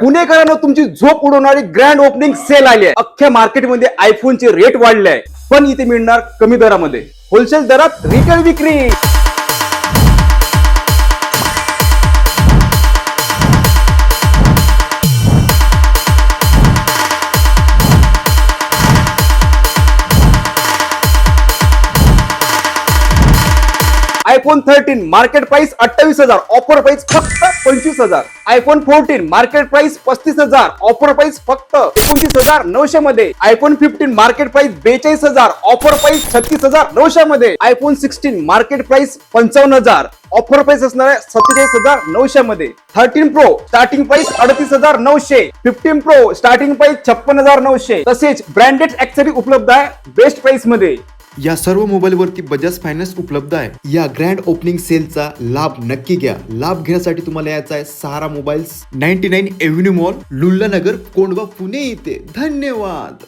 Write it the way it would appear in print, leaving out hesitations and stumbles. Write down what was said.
पुणेकरांना तुमची झोप उडवणारी ग्रँड ओपनिंग सेल आली आहे. अख्ख्या मार्केटमध्ये आयफोनचे रेट वाढले आहे, पण इथे मिळणार कमी दरामध्ये, होलसेल दरात रिटेल विक्री. IPhone 13 market price 28,000, offer price फक्त 25,000. IPhone 14 market price 35,000, offer price फक्त 29,900 मध्ये. IPhone 15 market price 42,000, offer price 36,900 मध्ये. IPhone 16 market price 55,000, offer price असणार आहे 47,900 मध्ये. 13 pro starting price 38,900, 15 pro starting price 56,900. तसेच ब्रँडेड ऍक्सेसरी उपलब्ध आहे बेस्ट प्राइस मध्ये. या सर्व मोबाईलवरती बजाज फायनान्स उपलब्ध आहे. या ग्रँड ओपनिंग सेलचा लाभ नक्की घ्या. लाभ घेण्यासाठी तुम्हाला यायचं आहे Sahara mobiles, 99 avenue mall, Lullanagar, Kondhwa, Pune इथे. धन्यवाद.